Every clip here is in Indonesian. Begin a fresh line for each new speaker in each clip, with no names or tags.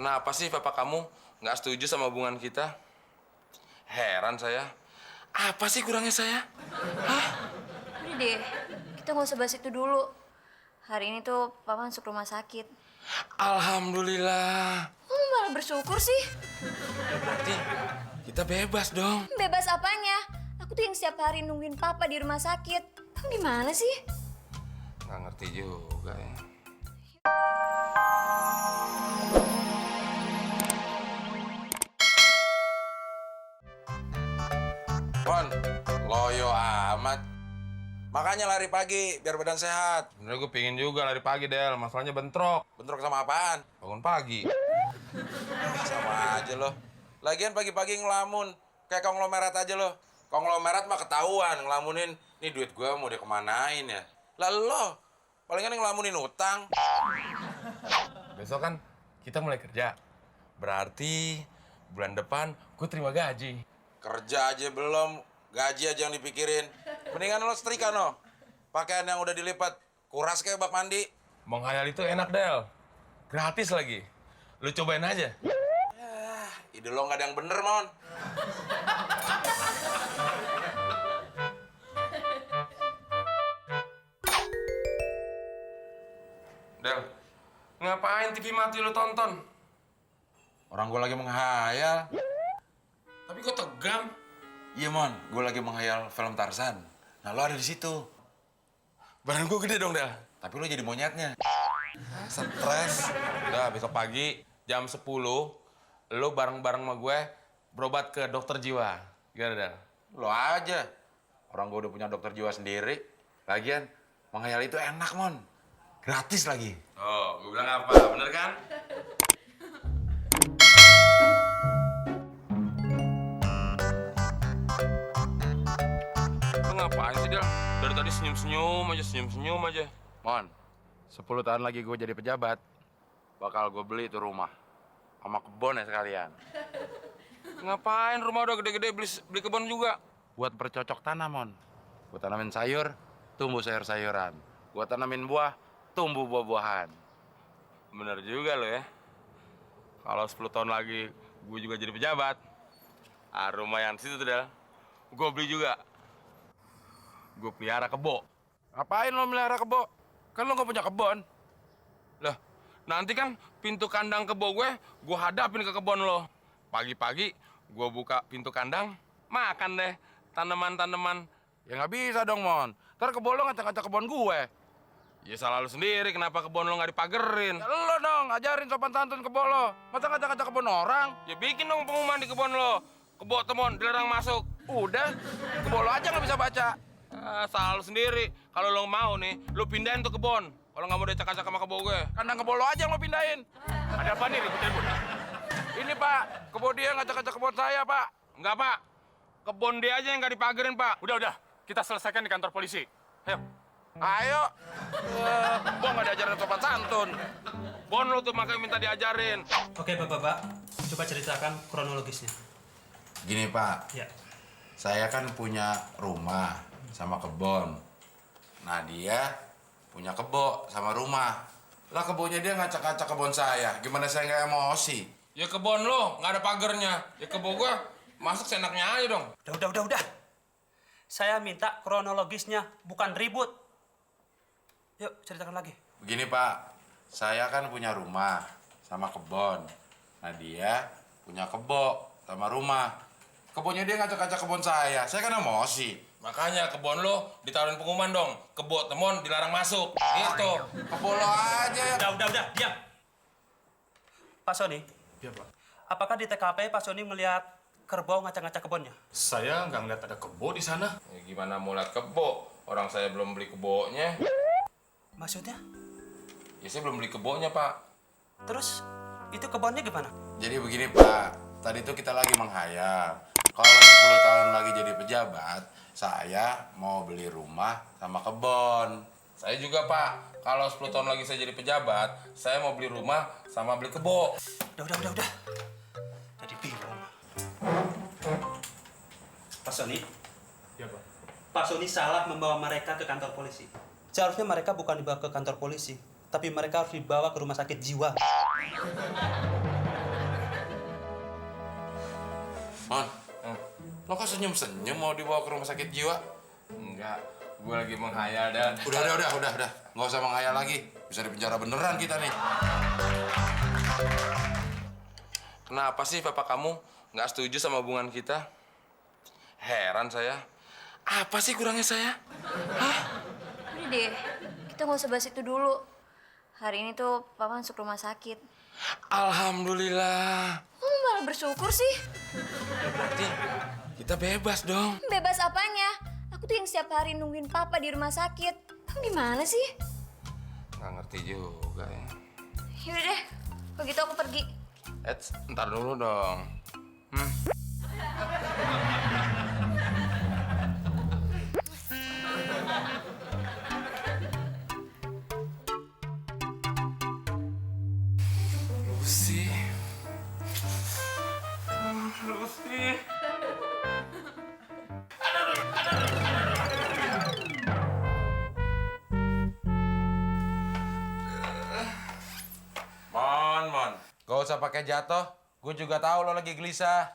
Kenapa sih papa kamu nggak setuju sama hubungan kita? Heran saya. Apa sih kurangnya saya? Hah?
Udah deh, kita nggak usah bahas itu dulu. Hari ini tuh papa masuk rumah sakit.
Alhamdulillah.
Kamu malah bersyukur sih?
Berarti kita bebas dong.
Bebas apanya? Aku tuh yang setiap hari nungguin papa di rumah sakit. Kamu gimana sih?
Nggak ngerti juga ya.
Mon, loyo amat. Makanya lari pagi, biar badan sehat.
Sebenernya gue pingin juga lari pagi, Del. Masalahnya bentrok.
Bentrok sama apaan?
Bangun pagi.
Sama aja lo. Lagian pagi-pagi ngelamun. Kayak konglomerat aja lo. Konglomerat mah ketahuan ngelamunin. Nih duit gue mau dikemanain ya? Lalu lo, palingan ngelamunin utang.
Besok kan kita mulai kerja. Berarti bulan depan gue terima gaji.
Kerja aja belum, gaji aja yang dipikirin. Mendingan lo setrika no. Pakaian yang udah dilipat, kuras kayak bak mandi.
Menghayal itu enak, Del. Gratis lagi. Lu cobain aja.
Ide lo nggak ada yang bener, Mon.
Del, ngapain TV mati lu tonton?
Orang gue lagi menghayal.
Tapi kok tegang?
Iya, Mon. Gue lagi menghayal film Tarzan. Nah, lo ada di situ.
Badan gue gede dong, Del.
Tapi lo jadi monyetnya. Stres.
Udah, besok pagi jam 10, lu bareng-bareng sama gue berobat ke dokter jiwa. Gimana, Del?
Lo aja. Orang gue udah punya dokter jiwa sendiri. Lagian, menghayal itu enak, Mon. Gratis lagi.
Oh, gue bilang apa? Bener kan? Lu ngapain sih, Del? Dari tadi senyum-senyum aja.
Mon, 10 tahun lagi gue jadi pejabat. Bakal gue beli itu rumah. Sama kebun ya sekalian.
Ngapain rumah udah gede-gede beli kebun juga?
Buat bercocok tanam, Mon. Gue tanamin sayur, tumbuh sayur-sayuran. Gue tanamin buah, tumbuh buah-buahan.
Bener juga lo ya. Kalau 10 tahun lagi gue juga jadi pejabat. Rumah yang situ tuh, Del. Gue beli juga. Gue pelihara kebo.
Ngapain lo melihara kebo? Kan lo gak punya kebun.
Lah, nanti kan pintu kandang kebo gue hadapin ke kebun lo. Pagi-pagi gue buka pintu kandang, makan deh tanaman-tanaman.
Ya nggak bisa dong, Mon. Ntar kebun lo ngacak-ngacak kebun gue.
Ya salah lu sendiri, kenapa kebun lo nggak dipagerin?
Ya lo dong, ajarin sopan santun kebun lo. Masa ngacak-ngacak kebun orang?
Ya bikin dong pengumuman di kebun lo. Kebo temon, dilarang masuk.
Udah, kebun lo aja nggak bisa baca.
Salah lu sendiri. Kalau lo mau nih, lu pindahin tuh kebun. Kalau nggak mau dicak-cak sama kebo gue.
Kandang kebun lo aja yang lo pindahin.
Ada apa nih ribut-ribut?
Ini, Pak, kebun dia ngacak-ngacak kebun saya, Pak.
Enggak, Pak. Kebun dia aja yang nggak dipagerin, Pak.
Udah, kita selesaikan di kantor polisi. Ayo.
Ayo. Gua nggak diajarin sopan santun.
Bon lo tuh makanya minta diajarin.
Oke, Bapak-bapak, coba ceritakan kronologisnya.
Gini, Pak.
Ya.
Saya kan punya rumah sama kebun. Nah, dia punya kebo sama rumah. Lah kebunnya dia ngacak-ngacak kebun saya. Gimana saya nggak emosi?
Ya kebun lo nggak ada pagernya. Ya kebo gue masuk seenaknya aja dong.
Udah. Saya minta kronologisnya, bukan ribut. Yuk, ceritakan lagi.
Begini, Pak. Saya kan punya rumah sama kebun. Nah, dia punya kebo sama rumah. Kebunnya dia ngacak-ngacak kebun saya. Saya kan emosi.
Makanya kebun lo ditaruhin pengumuman dong. Kebo temon dilarang masuk. Gitu.
Kebun lo aja ya.
Udah, diam. Pak Sony.
Iya, Pak.
Apakah di TKP Pak Sony melihat kerbau ngacak-ngacak kebunnya?
Saya nggak ngeliat ada kebo di sana.
Ya, gimana mau lihat kebo? Orang saya belum beli kebonya.
Maksudnya?
Ya saya belum beli kebonya, Pak.
Terus itu kebunnya gimana?
Jadi begini, Pak. Tadi tuh kita lagi menghayal. Kalau 10 tahun lagi jadi pejabat, saya mau beli rumah sama kebun.
Saya juga, Pak. Kalau 10 tahun lagi saya jadi pejabat, saya mau beli rumah sama beli kebo.
Udah. Jadi bingung. Pak Sony,
Iya, Pak.
Pak Sony salah membawa mereka ke kantor polisi. Seharusnya mereka bukan dibawa ke kantor polisi, tapi mereka harus dibawa ke rumah sakit jiwa.
Mon, lo kok senyum-senyum mau dibawa ke rumah sakit jiwa?
Enggak, gue lagi menghayal, Del.
Udah. Nggak usah menghayal lagi. Bisa dipenjara beneran kita nih.
Kenapa sih papa kamu nggak setuju sama hubungan kita? Heran saya. Apa sih kurangnya saya?
Udah deh, kita nggak usah bahas itu dulu. Hari ini tuh papa masuk rumah sakit.
Alhamdulillah.
Kamu malah bersyukur sih?
Berarti kita bebas dong.
Bebas apanya? Aku tuh yang setiap hari nungguin papa di rumah sakit. Kamu gimana sih?
Nggak ngerti juga ya.
Yaudah deh, kalau gitu aku pergi.
Ntar dulu dong. Lucy. Lucy.
Mon. Gak usah pakai jatuh. Gue juga tahu lo lagi gelisah.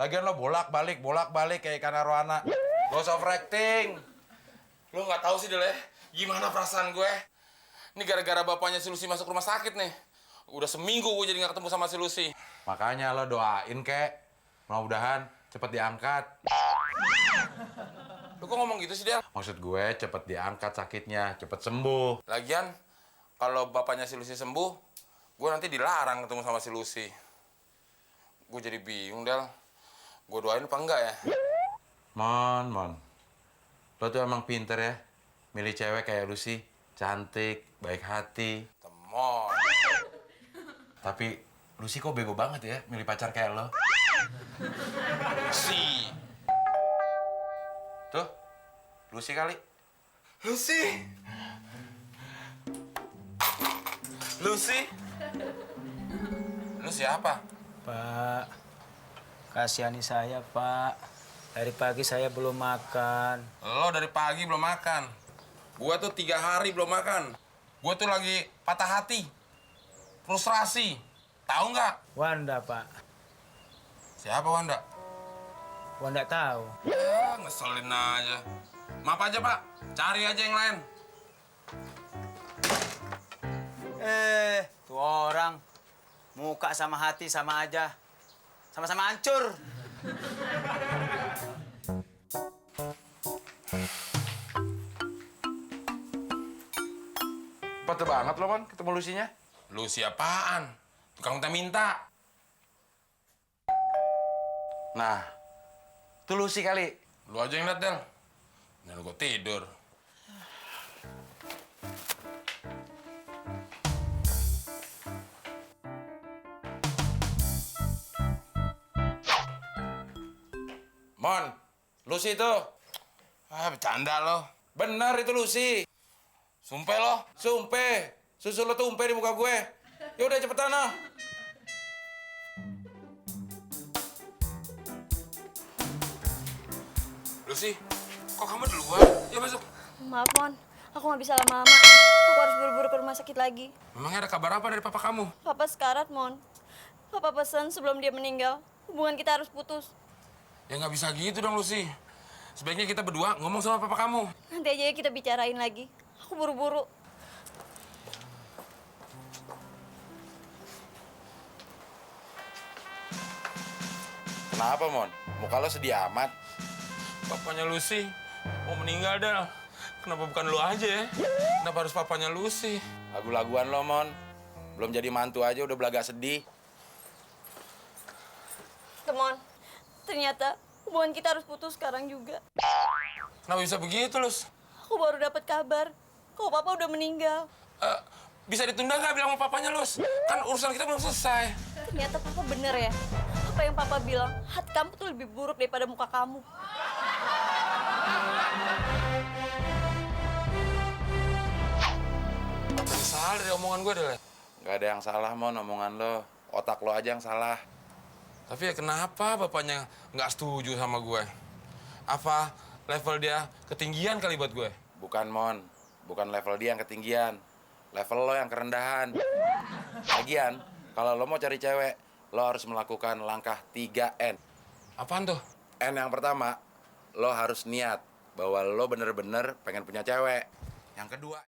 Lagian lo bolak-balik kayak ikan arowana. Gak usah overacting.
Lu nggak tahu sih, Del, ya? Gimana perasaan gue? Ini gara-gara bapaknya si Lucy masuk rumah sakit nih. Udah seminggu gue jadi nggak ketemu sama si Lucy.
Makanya lo doain kek. Mudah-mudahan cepet diangkat.
Lu kok ngomong gitu sih, Del?
Maksud gue cepet diangkat sakitnya, cepet sembuh.
Lagian, kalau bapaknya si Lucy sembuh, gue nanti dilarang ketemu sama si Lucy. Gue jadi bingung, Del. Gue doain apa enggak ya?
Mon. Lo tuh emang pinter ya. Milih cewek kayak Lucy. Cantik, baik hati.
Temon.
Tapi Lucy kok bego banget ya milih pacar kayak lo.
Lucy.
Tuh, Lucy kali.
Lucy. Lucy. Lu siapa?
Pak, kasihani saya, Pak. Dari pagi saya belum makan.
Lo dari pagi belum makan. Gua tuh 3 hari belum makan. Gua tuh lagi patah hati. Frustrasi. Tahu nggak?
Wanda, Pak.
Siapa Wanda?
Wanda tahu.
Ya, ngeselin aja. Maaf aja, Pak. Cari aja yang lain.
Tuh orang. Muka sama hati sama aja. Sama-sama hancur.
Cepet banget lo, Mon, ketemu Lucy-nya.
Lucy apaan? Tukang minta-minta.
Nah, itu Lucy kali.
Lu aja yang liat, Del. Dan gua tidur.
Mon, Lucy itu.
Bercanda lo.
Bener itu Lucy.
Sumpah lo.
Sumpah. Susul lo tumpah di muka gue. Yaudah cepetan lo.
Lucy, kok kamu duluan? Ya masuk.
Maaf, Mon. Aku nggak bisa lama-lama. Aku harus buru-buru ke rumah sakit lagi.
Memangnya ada kabar apa dari papa kamu?
Papa sekarat, Mon. Papa pesan sebelum dia meninggal, hubungan kita harus putus.
Ya nggak bisa gitu dong, Lucy. Sebaiknya kita berdua ngomong sama papa kamu.
Nanti aja ya kita bicarain lagi. Aku buru-buru.
Kenapa, Mon? Muka lo sedih amat.
Papanya Lucy mau meninggal, Del. Kenapa bukan lu aja ya? Kenapa harus papanya Lucy?
Lagu-laguan lo, Mon. Belum jadi mantu aja udah belaga sedih.
Mon, ternyata hubungan kita harus putus sekarang juga.
Kenapa bisa begitu, Lus?
Aku baru dapat kabar kalau papa udah meninggal.
Bisa ditunda nggak bilang sama papanya, Lus? Kan urusan kita belum selesai.
Ternyata papa bener ya. Apa yang papa bilang, hati kamu tuh lebih buruk daripada muka kamu.
Apa yang salah dari omongan gue, Del?
Gak ada yang salah, Mon, omongan lo. Otak lo aja yang salah.
Tapi ya kenapa bapaknya nggak setuju sama gue? Apa level dia ketinggian kali buat gue?
Bukan, Mon. Bukan level dia yang ketinggian. Level lo yang kerendahan. Lagian, kalau lo mau cari cewek, lo harus melakukan langkah 3N.
Apaan tuh?
N yang pertama, lo harus niat bahwa lo bener-bener pengen punya cewek. Yang kedua...